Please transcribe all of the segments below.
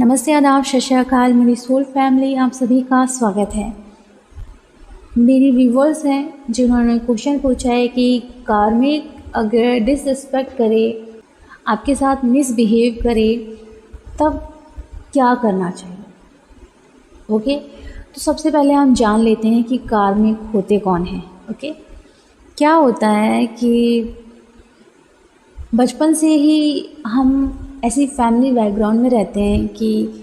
नमस्ते, आदाब, सत श्री अकाल मेरी सोल फैमिली, आप सभी का स्वागत है। मेरी व्यूवर्स हैं जिन्होंने क्वेश्चन पूछा है कि कार्मिक अगर डिसरिस्पेक्ट करे, आपके साथ मिसबिहेव करे, तब क्या करना चाहिए। ओके, तो सबसे पहले हम जान लेते हैं कि कार्मिक होते कौन हैं। ओके, क्या होता है कि बचपन से ही हम ऐसी फैमिली बैकग्राउंड में रहते हैं कि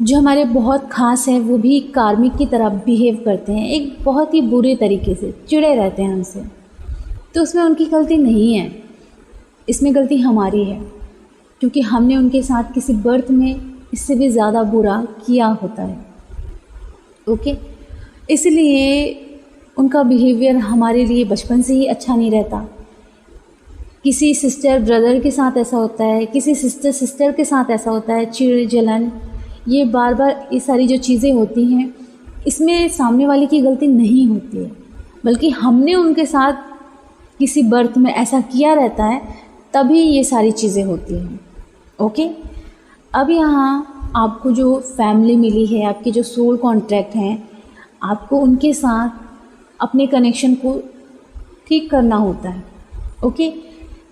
जो हमारे बहुत ख़ास हैं वो भी कार्मिक की तरह बिहेव करते हैं, एक बहुत ही बुरे तरीके से चिढ़े रहते हैं हमसे। तो उसमें उनकी गलती नहीं है, इसमें गलती हमारी है, क्योंकि हमने उनके साथ किसी बर्थ में इससे भी ज़्यादा बुरा किया होता है। ओके, इसलिए उनका बिहेवियर हमारे लिए बचपन से ही अच्छा नहीं रहता। किसी सिस्टर ब्रदर के साथ ऐसा होता है, किसी सिस्टर के साथ ऐसा होता है, चिढ़ जलन, ये बार बार ये सारी जो चीज़ें होती हैं, इसमें सामने वाले की गलती नहीं होती है, बल्कि हमने उनके साथ किसी बर्थ में ऐसा किया रहता है, तभी ये सारी चीज़ें होती हैं। ओके, अब यहाँ आपको जो फैमिली मिली है, आपके जो सोल कॉन्ट्रैक्ट हैं, आपको उनके साथ अपने कनेक्शन को ठीक करना होता है। ओके,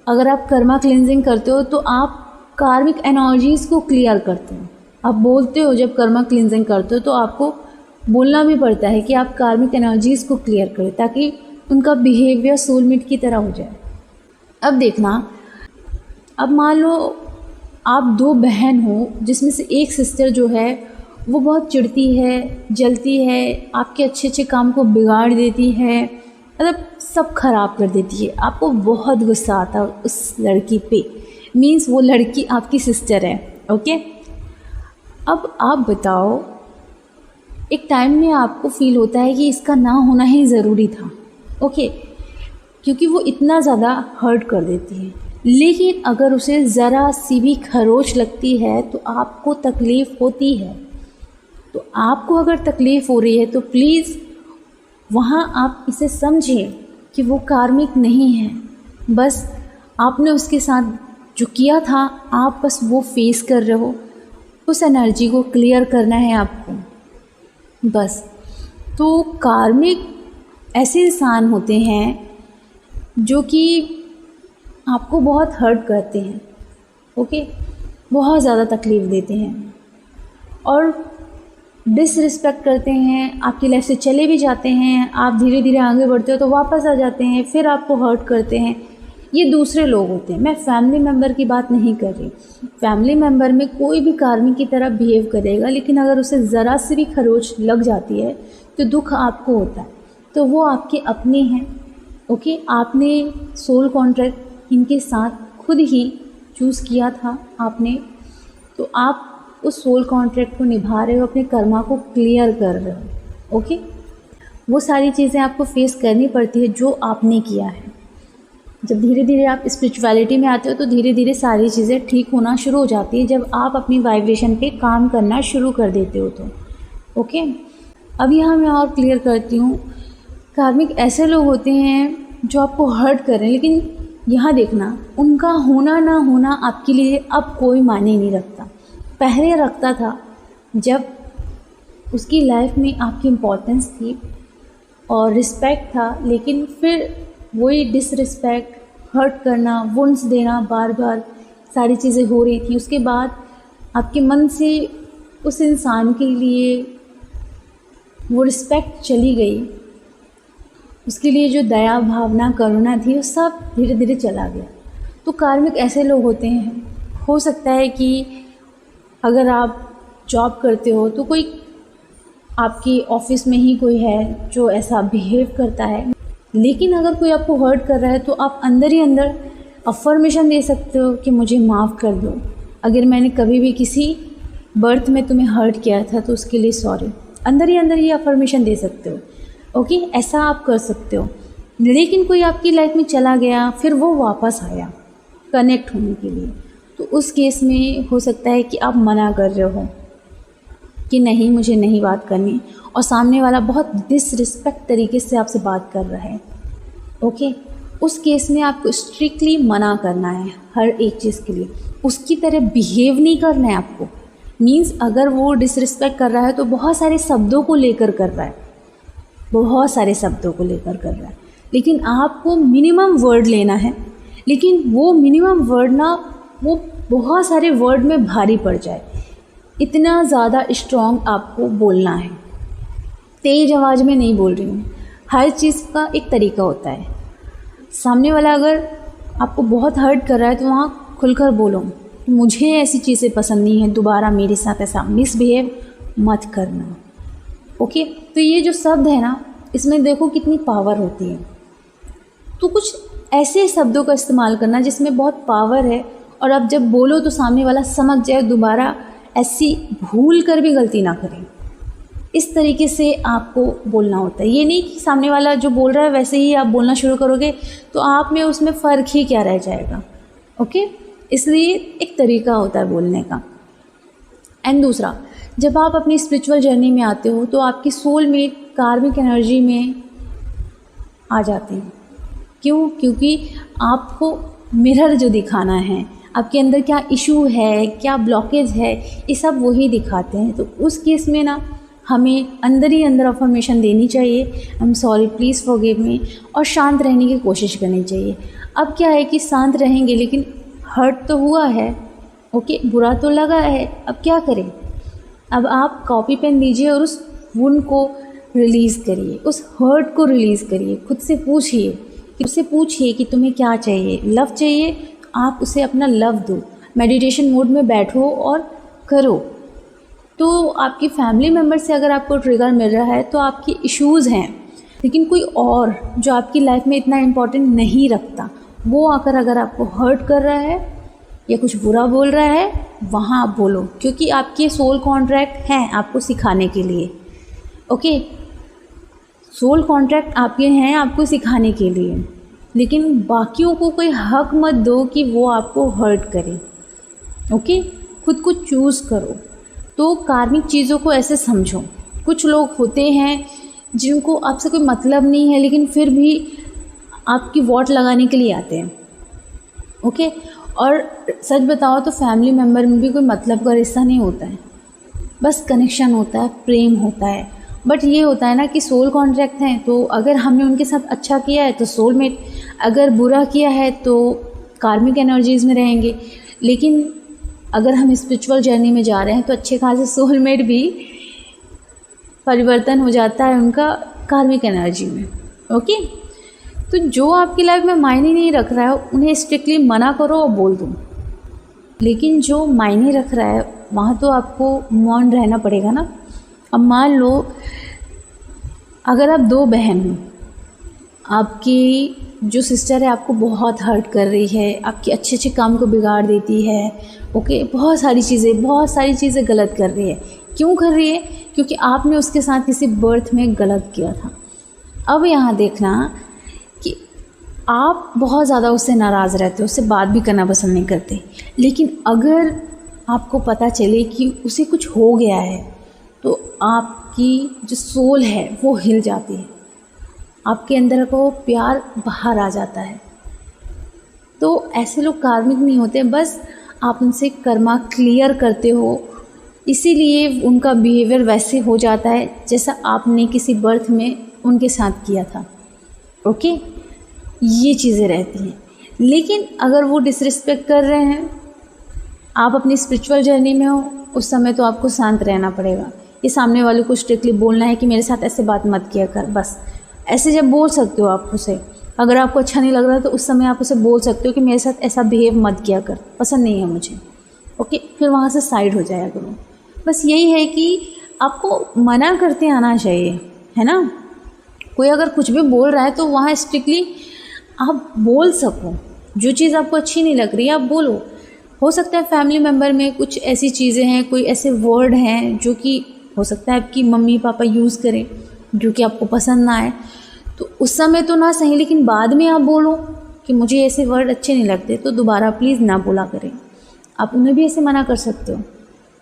अगर आप कर्मा क्लिनजिंग करते हो तो आप कार्मिक एनर्जीज़ को क्लियर करते हो। आप बोलते हो, जब कर्मा क्लिनजिंग करते हो तो आपको बोलना भी पड़ता है कि आप कार्मिक एनर्जीज़ को क्लियर करें, ताकि उनका बिहेवियर सोलमेट की तरह हो जाए। अब देखना, अब मान लो आप दो बहन हो, जिसमें से एक सिस्टर जो है वो बहुत चिढ़ती है, जलती है, आपके अच्छे अच्छे काम को बिगाड़ देती है, मतलब सब खराब कर देती है। आपको बहुत गुस्सा आता है उस लड़की पे, मीन्स वो लड़की आपकी सिस्टर है। ओके, अब आप बताओ, एक टाइम में आपको फील होता है कि इसका ना होना ही ज़रूरी था। ओके, क्योंकि वो इतना ज़्यादा हर्ट कर देती है, लेकिन अगर उसे ज़रा सी भी खरोच लगती है तो आपको तकलीफ़ होती है। तो आपको अगर तकलीफ़ हो रही है तो प्लीज़ वहाँ आप इसे समझिए कि वो कार्मिक नहीं है, बस आपने उसके साथ जो किया था आप बस वो फेस कर रहे हो, उस एनर्जी को क्लियर करना है आपको बस। तो कार्मिक ऐसे इंसान होते हैं जो कि आपको बहुत हर्ट करते हैं। ओके, बहुत ज़्यादा तकलीफ़ देते हैं और डिसरिस्पेक्ट करते हैं, आपकी लाइफ से चले भी जाते हैं। आप धीरे धीरे आगे बढ़ते हो तो वापस आ जाते हैं, फिर आपको हर्ट करते हैं। ये दूसरे लोग होते हैं, मैं फैमिली मेम्बर की बात नहीं कर रही। फैमिली मेम्बर में कोई भी कार्मिक की तरह बिहेव करेगा, लेकिन अगर उसे ज़रा सी भी खरोच लग जाती है तो दुख आपको होता है, तो वो आपके अपने हैं। ओके, आपने सोल कॉन्ट्रैक्ट इनके साथ खुद ही चूज़ किया था आपने, तो आप उस सोल कॉन्ट्रैक्ट को निभा रहे हो, अपने कर्मा को क्लियर कर रहे हो। ओके, वो सारी चीज़ें आपको फेस करनी पड़ती है जो आपने किया है। जब धीरे धीरे आप स्पिरिचुअलिटी में आते हो तो धीरे धीरे सारी चीज़ें ठीक होना शुरू हो जाती है, जब आप अपनी वाइब्रेशन पे काम करना शुरू कर देते हो तो। ओके, अब यहाँ मैं और क्लियर करती हूँ। कार्मिक ऐसे लोग होते हैं जो आपको हर्ट कर रहे हैं, लेकिन यहाँ देखना, उनका होना ना होना आपके लिए अब कोई मायने नहीं रखता। पहले रखता था, जब उसकी लाइफ में आपकी इम्पोर्टेंस थी और रिस्पेक्ट था, लेकिन फिर वही डिसरिस्पेक्ट, हर्ट करना, वुंड्स देना, बार बार सारी चीज़ें हो रही थी। उसके बाद आपके मन से उस इंसान के लिए वो रिस्पेक्ट चली गई, उसके लिए जो दया भावना करुणा थी वो सब धीरे धीरे चला गया। तो कार्मिक ऐसे लोग होते हैं, हो सकता है कि अगर आप जॉब करते हो तो कोई आपकी ऑफिस में ही कोई है जो ऐसा बिहेव करता है, लेकिन अगर कोई आपको हर्ट कर रहा है तो आप अंदर ही अंदर अफर्मेशन दे सकते हो कि मुझे माफ़ कर दो, अगर मैंने कभी भी किसी बर्थ में तुम्हें हर्ट किया था तो उसके लिए सॉरी। अंदर ही अंदर ये अफर्मेशन दे सकते हो। ओके, ऐसा आप कर सकते हो। लेकिन कोई आपकी लाइफ में चला गया, फिर वो वापस आया कनेक्ट होने के लिए, तो उस केस में हो सकता है कि आप मना कर रहे हो कि नहीं, मुझे नहीं बात करनी, और सामने वाला बहुत डिसरिस्पेक्ट तरीके से आपसे बात कर रहा है। ओके, उस केस में आपको स्ट्रिक्टली मना करना है हर एक चीज़ के लिए, उसकी तरह बिहेव नहीं करना है आपको, मीन्स अगर वो डिसरिस्पेक्ट कर रहा है तो बहुत सारे शब्दों को लेकर कर रहा है, बहुत सारे शब्दों को लेकर कर रहा है। लेकिन आपको मिनिमम वर्ड लेना है, लेकिन वो मिनिमम वर्ड ना वो बहुत सारे वर्ड में भारी पड़ जाए, इतना ज़्यादा स्ट्रॉन्ग आपको बोलना है। तेज़ आवाज़ में नहीं बोल रही हूँ, हर चीज़ का एक तरीका होता है। सामने वाला अगर आपको बहुत हर्ट कर रहा है तो वहाँ खुलकर बोलो, मुझे ऐसी चीज़ें पसंद नहीं है, दोबारा मेरे साथ ऐसा मिसबिहेव मत करना। ओके, तो ये जो शब्द है ना, इसमें देखो कितनी पावर होती है। तो कुछ ऐसे शब्दों का इस्तेमाल करना जिसमें बहुत पावर है, और अब जब बोलो तो सामने वाला समझ जाए, दोबारा ऐसी भूल कर भी गलती ना करें। इस तरीके से आपको बोलना होता है। ये नहीं कि सामने वाला जो बोल रहा है वैसे ही आप बोलना शुरू करोगे तो आप में उसमें फ़र्क ही क्या रह जाएगा। ओके, इसलिए एक तरीका होता है बोलने का। एंड दूसरा, जब आप अपनी स्पिरिचुअल जर्नी में आते हो तो आपकी सोल में कार्मिक एनर्जी में आ जाते हैं। क्यों? क्योंकि आपको मिरर जो दिखाना है, आपके अंदर क्या इशू है, क्या ब्लॉकेज है, ये सब वही दिखाते हैं। तो उस केस में ना हमें अंदर ही अंदर अफर्मेशन देनी चाहिए, I am sorry, please forgive me, और शांत रहने की कोशिश करनी चाहिए। अब क्या है कि शांत रहेंगे लेकिन हर्ट तो हुआ है, ओके, बुरा तो लगा है, अब क्या करें? अब आप कॉपी पेन लीजिए और उस वुंड को रिलीज़ करिए, उस हर्ट को रिलीज़ करिए। खुद से पूछिए कि तुम्हें क्या चाहिए। लव चाहिए, आप उसे अपना लव दो। मेडिटेशन मोड में बैठो और करो। तो आपकी फैमिली मेम्बर से अगर आपको ट्रिगर मिल रहा है तो आपकी इश्यूज़ हैं, लेकिन कोई और जो आपकी लाइफ में इतना इम्पोर्टेंट नहीं रखता, वो आकर अगर आपको हर्ट कर रहा है या कुछ बुरा बोल रहा है, वहाँ आप बोलो, क्योंकि आपके सोल कॉन्ट्रैक्ट हैं आपको सिखाने के लिए। ओके, सोल कॉन्ट्रैक्ट आपके हैं आपको सिखाने के लिए, लेकिन बाकियों को कोई हक मत दो कि वो आपको हर्ट करे। ओके, खुद को चूज़ करो। तो कार्मिक चीज़ों को ऐसे समझो, कुछ लोग होते हैं जिनको आपसे कोई मतलब नहीं है लेकिन फिर भी आपकी वोट लगाने के लिए आते हैं। ओके, और सच बताओ तो फैमिली मेम्बर में भी कोई मतलब का रिश्ता नहीं होता है, बस कनेक्शन होता है, प्रेम होता है। बट ये होता है ना कि सोल कॉन्ट्रैक्ट हैं, तो अगर हमने उनके साथ अच्छा किया है तो सोलमेट, अगर बुरा किया है तो कार्मिक एनर्जीज़ में रहेंगे। लेकिन अगर हम स्पिरिचुअल जर्नी में जा रहे हैं तो अच्छे खासे सोलमेट भी परिवर्तन हो जाता है उनका कार्मिक एनर्जी में। ओके, तो जो आपकी लाइफ में मायने नहीं रख रहा है उन्हें स्ट्रिक्टली मना करो और बोल दो, लेकिन जो मायने रख रहा है वहाँ तो आपको मौन रहना पड़ेगा ना। अब मान लो अगर आप दो बहन हो, आपकी जो सिस्टर है आपको बहुत हर्ट कर रही है, आपके अच्छे अच्छे काम को बिगाड़ देती है। ओके, बहुत सारी चीज़ें गलत कर रही है। क्यों कर रही है? क्योंकि आपने उसके साथ किसी बर्थ में गलत किया था। अब यहाँ देखना कि आप बहुत ज़्यादा उससे नाराज़ रहते हो, उससे बात भी करना पसंद नहीं करते, लेकिन अगर आपको पता चले कि उसे कुछ हो गया है तो आपकी जो सोल है वो हिल जाती है, आपके अंदर को प्यार बाहर आ जाता है। तो ऐसे लोग कार्मिक नहीं होते, बस आप उनसे कर्मा क्लियर करते हो, इसीलिए उनका बिहेवियर वैसे हो जाता है जैसा आपने किसी बर्थ में उनके साथ किया था। ओके, ये चीज़ें रहती हैं। लेकिन अगर वो डिसरिस्पेक्ट कर रहे हैं, आप अपनी स्पिरिचुअल जर्नी में हो, उस समय तो आपको शांत रहना पड़ेगा। ये सामने वाले को स्ट्रिक्टली बोलना है कि मेरे साथ ऐसे बात मत किया कर, बस ऐसे जब बोल सकते हो आप उसे। अगर आपको अच्छा नहीं लग रहा तो उस समय आप उसे बोल सकते हो कि मेरे साथ ऐसा बिहेव मत किया कर, पसंद नहीं है मुझे। ओके, फिर वहाँ से साइड हो जाया करो। बस यही है कि आपको मना करते आना चाहिए, है ना। कोई अगर कुछ भी बोल रहा है तो वहाँ स्ट्रिक्टली आप बोल सको, जो चीज़ आपको अच्छी नहीं लग रही है आप बोलो। हो सकता है फैमिली मेम्बर में कुछ ऐसी चीज़ें हैं, कोई ऐसे वर्ड हैं जो कि हो सकता है आपकी मम्मी पापा यूज़ करें जो कि आपको पसंद ना आए, तो उस समय तो ना सही, लेकिन बाद में आप बोलो कि मुझे ऐसे वर्ड अच्छे नहीं लगते, तो दोबारा प्लीज़ ना बोला करें। आप उन्हें भी ऐसे मना कर सकते हो,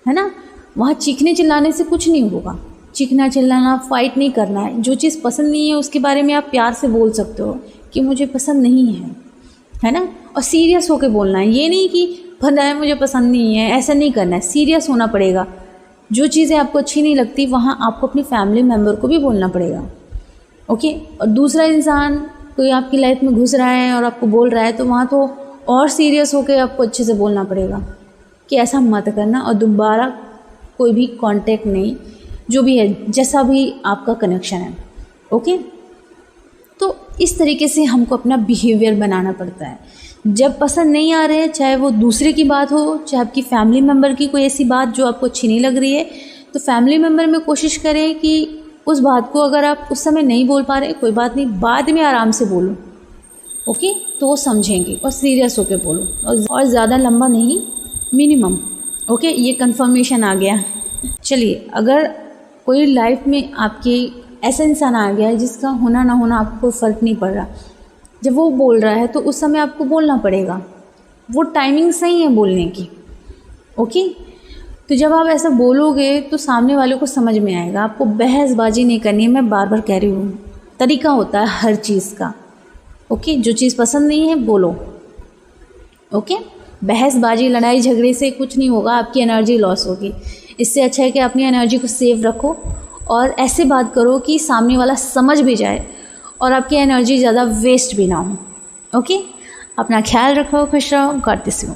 है ना। वहाँ चीखने चिल्लाने से कुछ नहीं होगा, चीखना चिल्लाना, फाइट नहीं करना है। जो चीज़ पसंद नहीं है उसके बारे में आप प्यार से बोल सकते हो कि मुझे पसंद नहीं है ना। और सीरियस होकर बोलना है, ये नहीं कि फना है, मुझे पसंद नहीं है, ऐसा नहीं करना है, सीरियस होना पड़ेगा। जो चीज़ें आपको अच्छी नहीं लगती वहाँ आपको अपनी फैमिली मेम्बर को भी बोलना पड़ेगा, ओके। और दूसरा इंसान कोई आपकी लाइफ में घुस रहा है और आपको बोल रहा है तो वहाँ तो और सीरियस होकर आपको अच्छे से बोलना पड़ेगा कि ऐसा मत करना और दोबारा कोई भी कांटेक्ट नहीं, जो भी है जैसा भी आपका कनेक्शन है, ओके। तो इस तरीके से हमको अपना बिहेवियर बनाना पड़ता है। जब पसंद नहीं आ रहे हैं, चाहे वो दूसरे की बात हो, चाहे आपकी फैमिली मेम्बर की कोई ऐसी बात जो आपको अच्छी नहीं लग रही है, तो फैमिली मेम्बर में कोशिश करें कि उस बात को अगर आप उस समय नहीं बोल पा रहे, कोई बात नहीं, बाद में आराम से बोलो, ओके। तो वो समझेंगे और सीरियस होकर बोलो और ज़्यादा लंबा नहीं, मिनिमम, ओके। ये कंफर्मेशन आ गया। चलिए, अगर कोई लाइफ में आपके ऐसा इंसान आ गया है जिसका होना ना होना आपको कोई फ़र्क नहीं पड़ रहा, जब वो बोल रहा है तो उस समय आपको बोलना पड़ेगा, वो टाइमिंग सही है बोलने की, ओके। तो जब आप ऐसा बोलोगे तो सामने वाले को समझ में आएगा। आपको बहसबाजी नहीं करनी है, मैं बार बार कह रही हूँ, तरीका होता है हर चीज़ का, ओके। जो चीज़ पसंद नहीं है बोलो, ओके। बहसबाजी लड़ाई झगड़े से कुछ नहीं होगा, आपकी एनर्जी लॉस होगी। इससे अच्छा है कि अपनी एनर्जी को सेव रखो और ऐसे बात करो कि सामने वाला समझ भी जाए और आपकी एनर्जी ज़्यादा वेस्ट भी ना हो, ओके। अपना ख्याल रखो, खुश रहो, गॉड ब्लेस यू।